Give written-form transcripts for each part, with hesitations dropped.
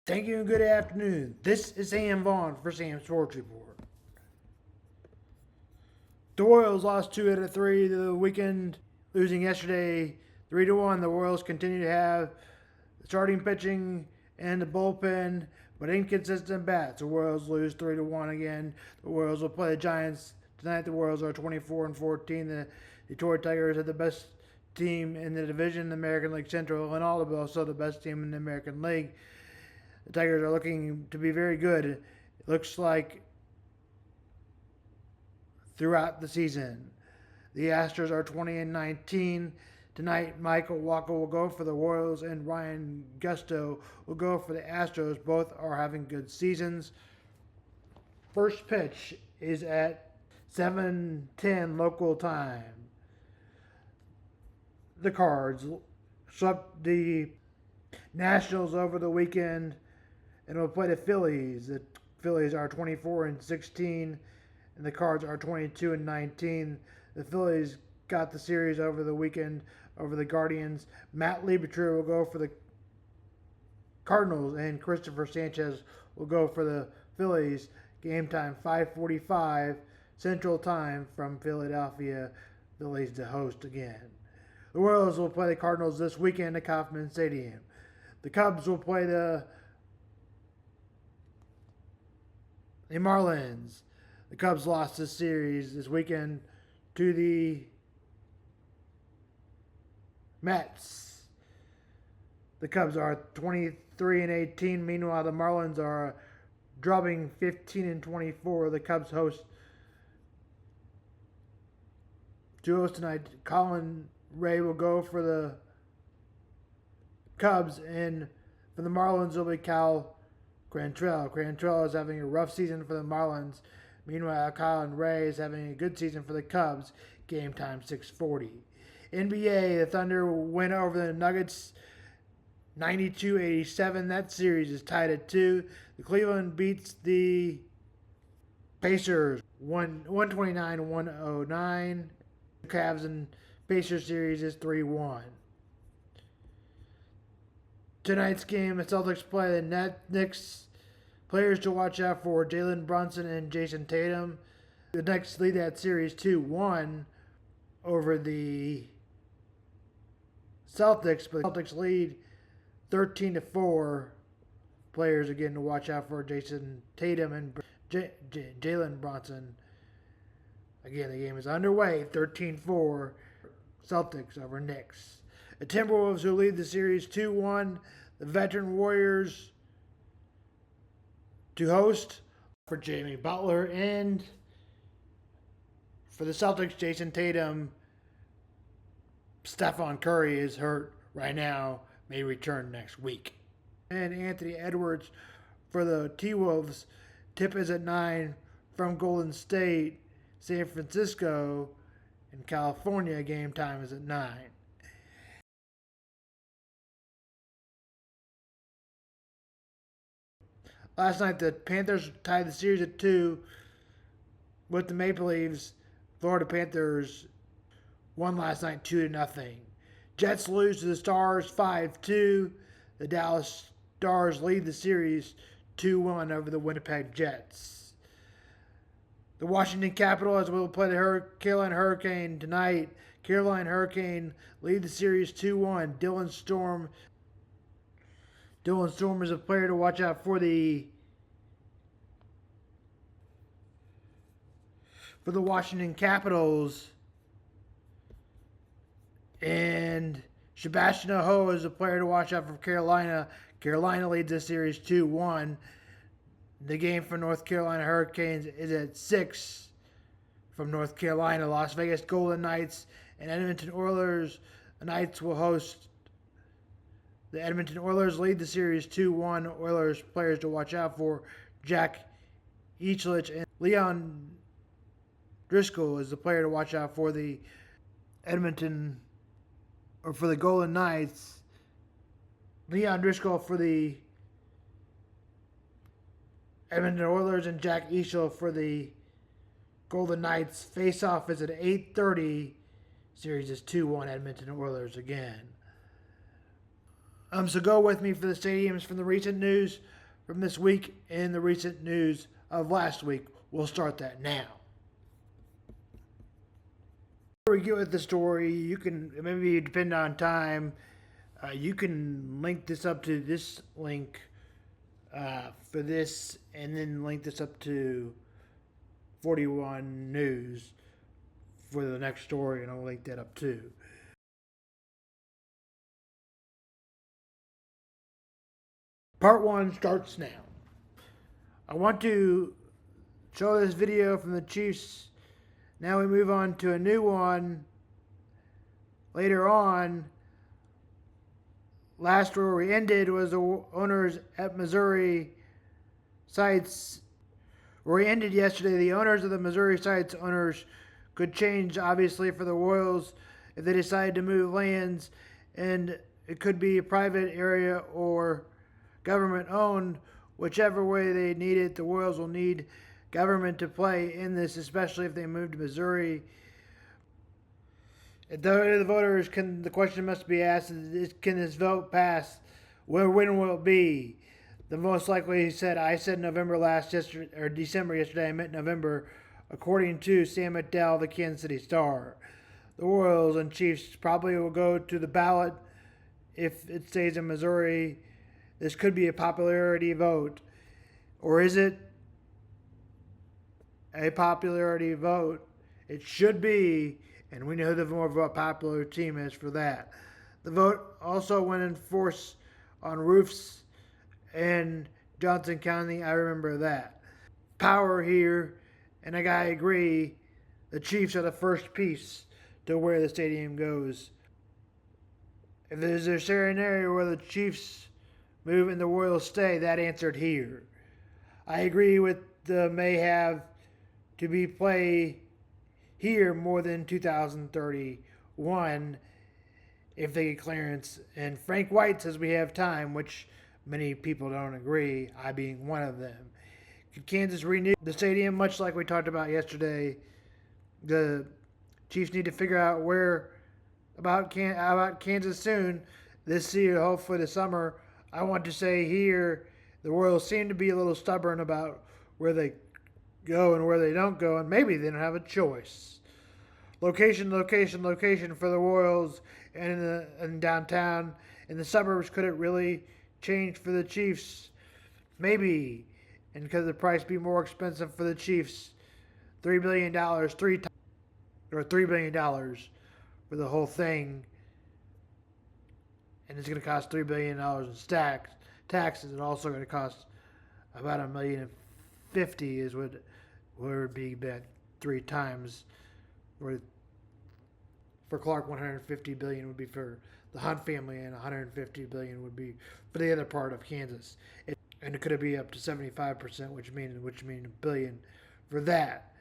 Thank you and good afternoon. This is Sam Vaughn for Sam's Sports Report. The Royals lost 2 out of 3 the weekend, losing yesterday 3-1. The Royals continue to have starting pitching and the bullpen, but inconsistent bats. The Royals lose 3-1 again. The Royals will play the Giants tonight. The Royals are 24-14. The Detroit Tigers are the best team in the division, the American League Central, and also the best team in the American League. The Tigers are looking to be very good. It looks like throughout the season. The Astors are 20-19. Tonight, Michael Walker will go for the Royals and Ryan Gusto will go for the Astros. Both are having good seasons. First pitch is at 7:10 local time. The Cards swept the Nationals over the weekend and will play the Phillies. The Phillies are 24-16, and the Cards are 22-19. The Phillies got the series over the weekend over the Guardians. Matt Liebertrue will go for the Cardinals, and Christopher Sanchez will go for the Phillies. Game time 5:45 Central Time from Philadelphia. Phillies to host again. The Royals will play the Cardinals this weekend at Kauffman Stadium. The Cubs will play the Marlins. The Cubs lost this series this weekend to the Mets. The Cubs are 23-18. Meanwhile, the Marlins are dropping 15-24. The Cubs host tonight. Colin Ray will go for the Cubs, and for the Marlins will be Cal Quantrill. Quantrill is having a rough season for the Marlins. Meanwhile, Colin Ray is having a good season for the Cubs. Game time 6:40. NBA, the Thunder win over the Nuggets 92-87. That series is tied at 2. The Cleveland beats the Pacers 129-109. The Cavs and Pacers series is 3-1. Tonight's game, the Celtics play the Knicks. Players to watch out for: Jalen Brunson and Jason Tatum. The Knicks lead that series 2-1 over the Celtics, but the Celtics lead 13-4. Players again to watch out for: Jason Tatum and Jalen Brunson. Again, the game is underway. 13-4. Celtics over Knicks. The Timberwolves, who lead the series 2-1. The veteran Warriors to host for Jamie Butler, and for the Celtics, Jason Tatum. Stephon Curry is hurt right now, may return next week. And Anthony Edwards for the T-Wolves. Tip is at 9 from Golden State. San Francisco in California. Game time is at 9. Last night, the Panthers tied the series at 2 with the Maple Leafs. Florida Panthers won last night 2-0. Jets lose to the Stars 5-2. The Dallas Stars lead the series 2-1 over the Winnipeg Jets. The Washington Capitals will play the Carolina Hurricane tonight. Carolina Hurricane lead the series 2-1. Dylan Storm is a player to watch out for the Washington Capitals. And Sebastian Aho is a player to watch out for Carolina. Carolina leads the series 2-1. The game for North Carolina Hurricanes is at 6 from North Carolina. Las Vegas Golden Knights and Edmonton Oilers. The Knights will host the Edmonton Oilers. Lead the series 2-1. Oilers players to watch out for: Jack Eichel and Leon Driscoll is the player to watch out for the Golden Knights. Leon Driscoll for the Edmonton Oilers and Jack Eichel for the Golden Knights. Face-off is at 8:30. Series is 2-1 Edmonton Oilers again. So go with me for the stadiums from the recent news from this week and the recent news of last week. We'll start that now. Before we get with the story, you can maybe depend on time. You can link this up to this link for this, and then link this up to 41 News for the next story, and I'll link that up too. Part 1 starts now. I want to show this video from the Chiefs. Now we move on to a new one later on. Last where we ended was the owners at Missouri sites. Where we ended yesterday, the owners of the Missouri sites owners could change, obviously, for the Royals if they decide to move lands, and it could be a private area or government owned. Whichever way they need it, the Royals will need government to play in this, especially if they move to Missouri. The voters the question must be asked: can this vote pass? When will it be? The most likely said, I said November or December yesterday. I meant November, according to Sam McDowell, the Kansas City Star. The Royals and Chiefs probably will go to the ballot if it stays in Missouri. This could be a popularity vote. Or is it a popularity vote? It should be, and we know who the more of a popular team is for that. The vote also went in force on roofs in Johnson County. I remember that. Power here, and I gotta agree, the Chiefs are the first piece to where the stadium goes. If there's a scenario where the Chiefs move and the Royals stay, that answered here. I agree with the may have to be play here more than 2031 if they get clearance. And Frank White says we have time, which many people don't agree, I being one of them. Could Kansas renew the stadium? Much like we talked about yesterday, the Chiefs need to figure out about Kansas soon this year, hopefully this summer. I want to say here, the Royals seem to be a little stubborn about where they go and where they don't go, and maybe they don't have a choice. Location for the Royals and in downtown. In the suburbs, could it really change for the Chiefs? Maybe. And could the price be more expensive for the Chiefs? $3 billion, $3 billion for the whole thing. And it's going to cost $3 billion in taxes. It's also going to cost about $1,050,000 is what would be bet 3 times. For Clark, $150 billion would be for the Hunt family, and $150 billion would be for the other part of Kansas. And it could be up to 75%, which means $1 billion for that.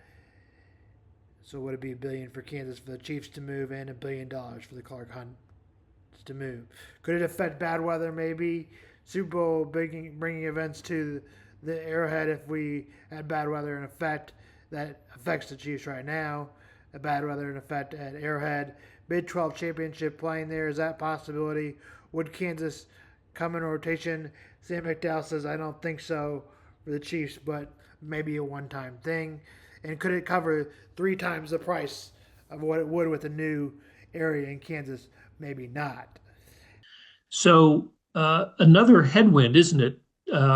So would it be $1 billion for Kansas for the Chiefs to move, and $1 billion for the Clark Hunt to move? Could it affect bad weather? Maybe Super Bowl bringing events to the Arrowhead if we had bad weather in effect. That affects the Chiefs right now. A bad weather in effect at Arrowhead. Big 12 championship playing there. Is that a possibility? Would Kansas come in rotation? Sam McDowell says, I don't think so for the Chiefs, but maybe a one-time thing. And could it cover 3 times the price of what it would with a new area in Kansas? Maybe not. So another headwind, isn't it,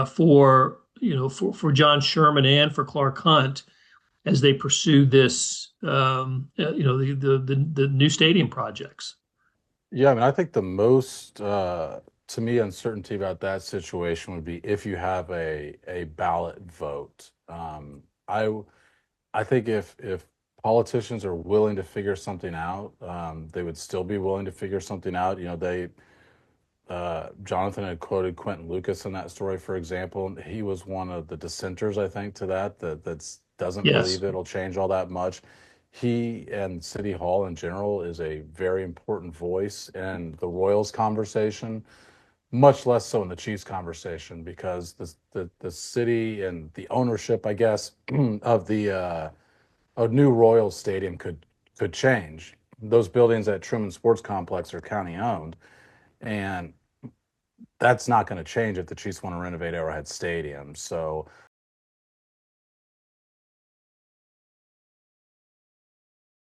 for John Sherman and for Clark Hunt as they pursue this, the new stadium projects. Yeah, I mean, I think the most, to me, uncertainty about that situation would be if you have a ballot vote. I think if politicians are willing to figure something out, they would still be willing to figure something out. Jonathan had quoted Quentin Lucas in that story, for example. He was one of the dissenters, I think, to that doesn't Yes. believe it'll change all that much. He and City Hall in general is a very important voice in the Royals conversation, much less so in the Chiefs conversation, because the city and the ownership, I guess, of the new Royals stadium could change. Those buildings at Truman Sports Complex are county owned, and that's not going to change if the Chiefs want to renovate Arrowhead Stadium. So